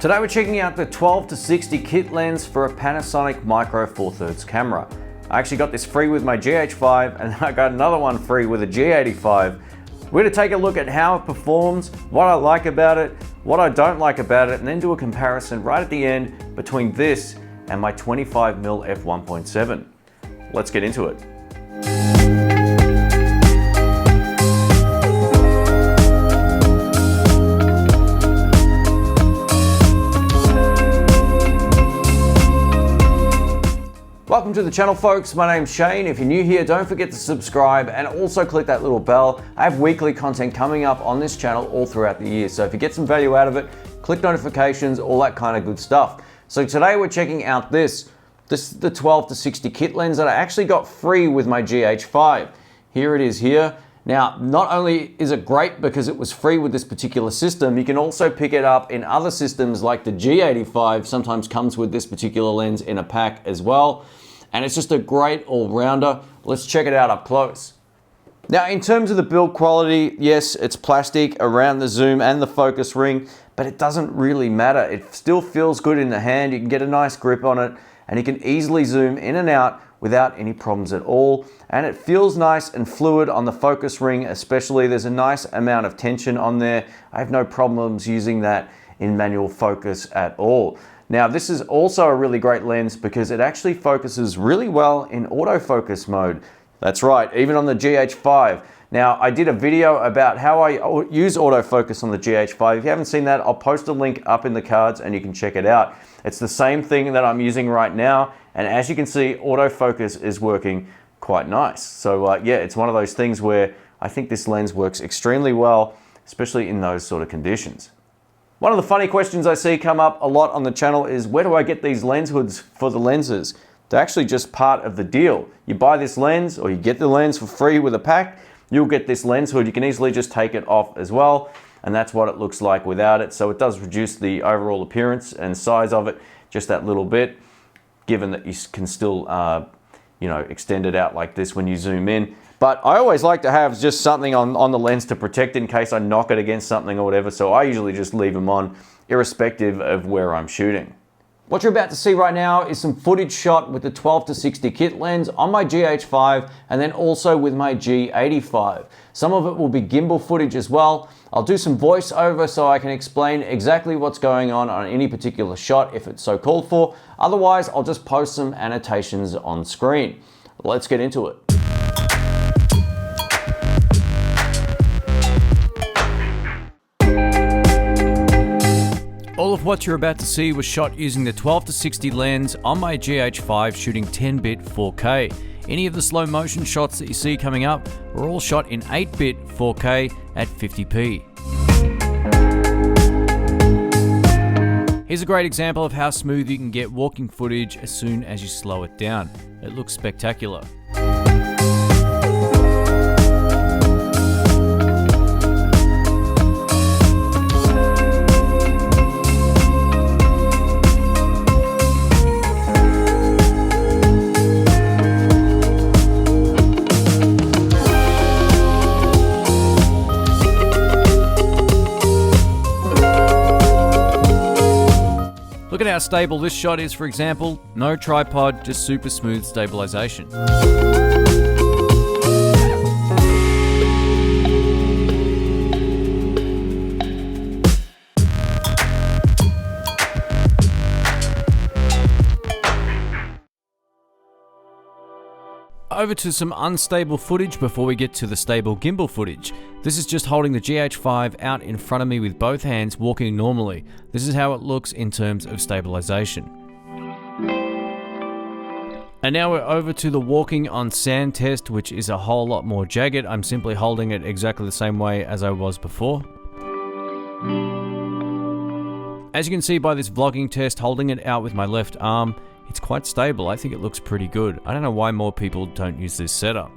Today we're checking out the 12-60 kit lens for a Panasonic Micro Four Thirds camera. I actually got this free with my GH5 and I got another one free with a G85. We're going to take a look at how it performs, what I like about it, what I don't like about it, and then do a comparison right at the end between this and my 25mm f1.7. Let's get into it. Welcome to the channel, folks. My name's Shane. If you're new here, don't forget to subscribe and also click that little bell. I have weekly content coming up on this channel all throughout the year. So if you get some value out of it, click notifications, all that kind of good stuff. So today we're checking out this is the 12-60 kit lens that I actually got free with my GH5. Here it is here. Now, not only is it great because it was free with this particular system, you can also pick it up in other systems like the G85 sometimes comes with this particular lens in a pack as well. And it's just a great all-rounder. Let's check it out up close. Now, in terms of the build quality, yes, it's plastic around the zoom and the focus ring, but it doesn't really matter. It still feels good in the hand. You can get a nice grip on it and you can easily zoom in and out without any problems at all. And it feels nice and fluid on the focus ring, especially. There's a nice amount of tension on there. I have no problems using that in manual focus at all. Now, this is also a really great lens because it actually focuses really well in autofocus mode. That's right, even on the GH5. Now, I did a video about how I use autofocus on the GH5. If you haven't seen that, I'll post a link up in the cards and you can check it out. It's the same thing that I'm using right now. And as you can see, autofocus is working quite nice. So yeah, it's one of those things where I think this lens works extremely well, especially in those sort of conditions. One of the funny questions I see come up a lot on the channel is, where do I get these lens hoods for the lenses? They're actually just part of the deal. You buy this lens or you get the lens for free with a pack, you'll get this lens hood. You can easily just take it off as well. And that's what it looks like without it. So it does reduce the overall appearance and size of it just that little bit, given that you can still extend it out like this when you zoom in. But I always like to have just something on the lens to protect in case I knock it against something or whatever. So I usually just leave them on, irrespective of where I'm shooting. What you're about to see right now is some footage shot with the 12-60 kit lens on my GH5 and then also with my G85. Some of it will be gimbal footage as well. I'll do some voiceover so I can explain exactly what's going on any particular shot if it's so called for. Otherwise, I'll just post some annotations on screen. Let's get into it. All of what you're about to see was shot using the 12-60 lens on my GH5 shooting 10-bit 4K. Any of the slow motion shots that you see coming up were all shot in 8-bit 4K at 50p. Here's a great example of how smooth you can get walking footage as soon as you slow it down. It looks spectacular. Look at how stable this shot is, for example. No tripod, just super smooth stabilization. Over to some unstable footage before we get to the stable gimbal footage. This is just holding the GH5 out in front of me with both hands walking normally. This is how it looks in terms of stabilization. And now we're over to the walking on sand test, which is a whole lot more jagged. I'm simply holding it exactly the same way as I was before. As you can see by this vlogging test, holding it out with my left arm, it's quite stable. I think it looks pretty good. I don't know why more people don't use this setup.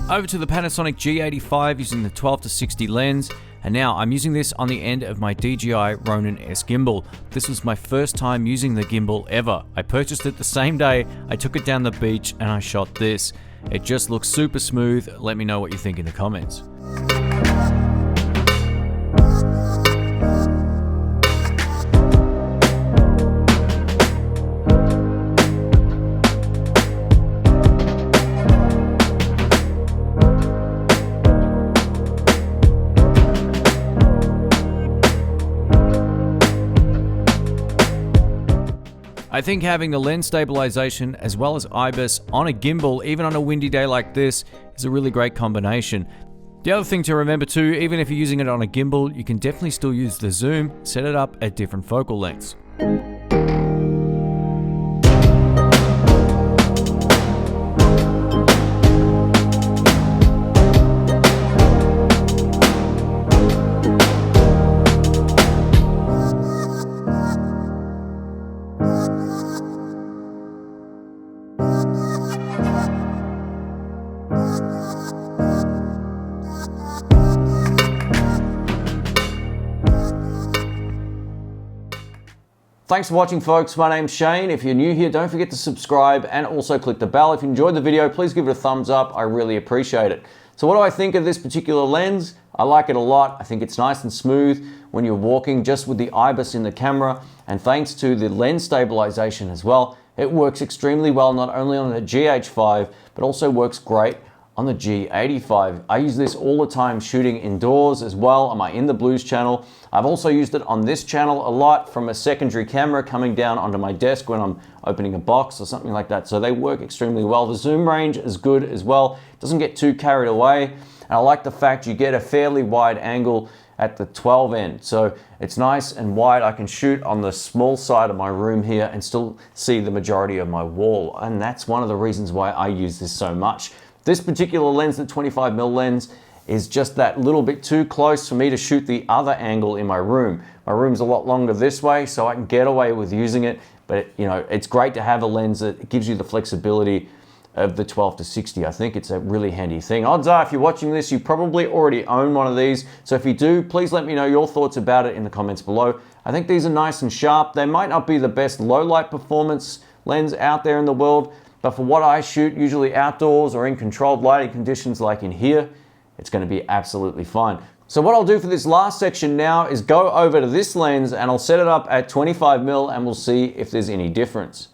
Over to the Panasonic G85 using the 12-60 lens, And now I'm using this on the end of my DJI Ronin S gimbal. This was my first time using the gimbal ever. I purchased it the same day I took it down the beach and I shot this. It just looks super smooth. Let me know what you think in the comments. I think having the lens stabilization as well as IBIS on a gimbal, even on a windy day like this, is a really great combination. The other thing to remember too, even if you're using it on a gimbal, you can definitely still use the zoom, set it up at different focal lengths. Thanks for watching, folks. My name's Shane. If you're new here, don't forget to subscribe and also click the bell. If you enjoyed the video, please give it a thumbs up. I really appreciate it. So what do I think of this particular lens? I like it a lot. I think it's nice and smooth when you're walking just with the IBIS in the camera, and thanks to the lens stabilization as well, it works extremely well not only on the GH5 but also works great on the G85. I use this all the time shooting indoors as well on my In the Blues channel. I've also used it on this channel a lot from a secondary camera coming down onto my desk when I'm opening a box or something like that. So they work extremely well. The zoom range is good as well. It doesn't get too carried away. And I like the fact you get a fairly wide angle at the 12 end. So it's nice and wide. I can shoot on the small side of my room here and still see the majority of my wall. And that's one of the reasons why I use this so much. This particular lens, the 25mm lens, is just that little bit too close for me to shoot the other angle in my room. My room's a lot longer this way, so I can get away with using it, but it's great to have a lens that gives you the flexibility of the 12-60. I think it's a really handy thing. Odds are, if you're watching this, you probably already own one of these, so if you do, please let me know your thoughts about it in the comments below. I think these are nice and sharp. They might not be the best low light performance lens out there in the world, but for what I shoot, usually outdoors or in controlled lighting conditions like in here, it's going to be absolutely fine. So what I'll do for this last section now is go over to this lens and I'll set it up at 25mm and we'll see if there's any difference.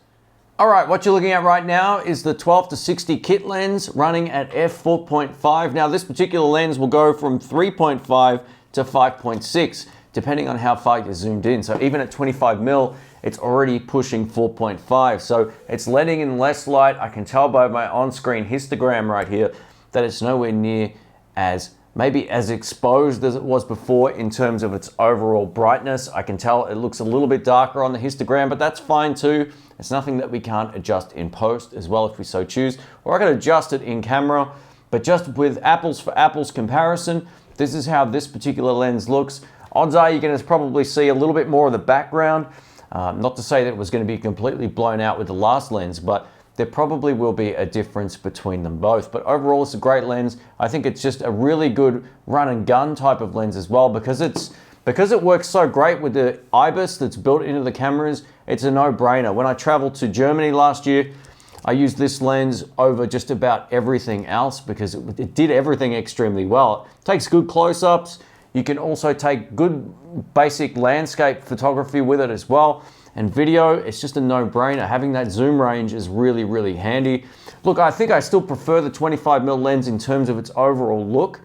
All right, what you're looking at right now is the 12-60 kit lens running at f4.5. Now this particular lens will go from 3.5 to 5.6, depending on how far you're zoomed in. So even at 25mm, it's already pushing 4.5. So it's letting in less light. I can tell by my on-screen histogram right here that it's nowhere near as maybe as exposed as it was before in terms of its overall brightness. I can tell it looks a little bit darker on the histogram, but that's fine too. It's nothing that we can't adjust in post as well if we so choose, or I can adjust it in camera. But just with apples for apples comparison, this is how this particular lens looks. Odds are you're going to probably see a little bit more of the background. Not to say that it was going to be completely blown out with the last lens, but there probably will be a difference between them both. But overall, it's a great lens. I think it's just a really good run and gun type of lens as well, because it works so great with the IBIS that's built into the cameras. It's a no-brainer. When I traveled to Germany last year, I used this lens over just about everything else because it did everything extremely well. It takes good close-ups. You can also take good basic landscape photography with it as well. And video, it's just a no-brainer. Having that zoom range is really, really handy. Look, I think I still prefer the 25mm lens in terms of its overall look,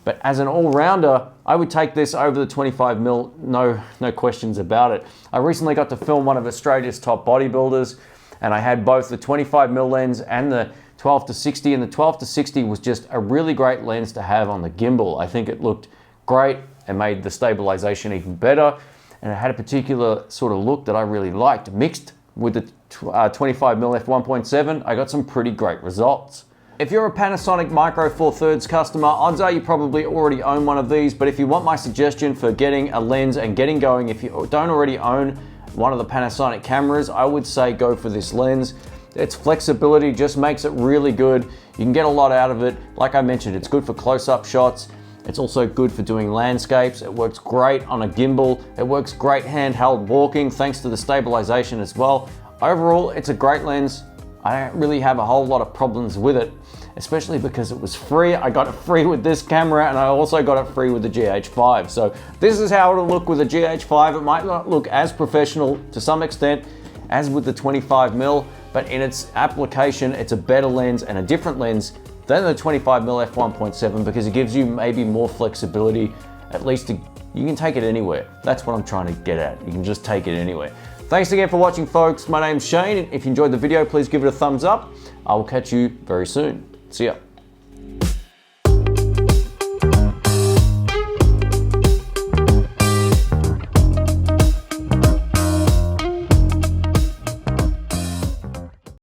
but as an all-rounder, I would take this over the 25mm, no questions about it. I recently got to film one of Australia's top bodybuilders, and I had both the 25mm lens and the 12-60, and the 12-60 was just a really great lens to have on the gimbal. I think it looked great and made the stabilization even better, and it had a particular sort of look that I really liked. Mixed with the 25mm f1.7, I got some pretty great results. If you're a Panasonic Micro Four Thirds customer, odds are you probably already own one of these, but if you want my suggestion for getting a lens and getting going, if you don't already own one of the Panasonic cameras, I would say go for this lens. Its flexibility just makes it really good. You can get a lot out of it. Like I mentioned, it's good for close-up shots. It's also good for doing landscapes. It works great on a gimbal. It works great handheld walking thanks to the stabilization as well. Overall, it's a great lens. I don't really have a whole lot of problems with it, especially because it was free. I got it free with this camera, and I also got it free with the GH5. So this is how it'll look with the GH5. It might not look as professional to some extent as with the 25mm, but in its application, it's a better lens and a different lens than the 25mm f1.7 because it gives you maybe more flexibility. At least you can take it anywhere. That's what I'm trying to get at. You can just take it anywhere. Thanks again for watching, folks. My name's Shane. If you enjoyed the video, please give it a thumbs up. I will catch you very soon. See ya.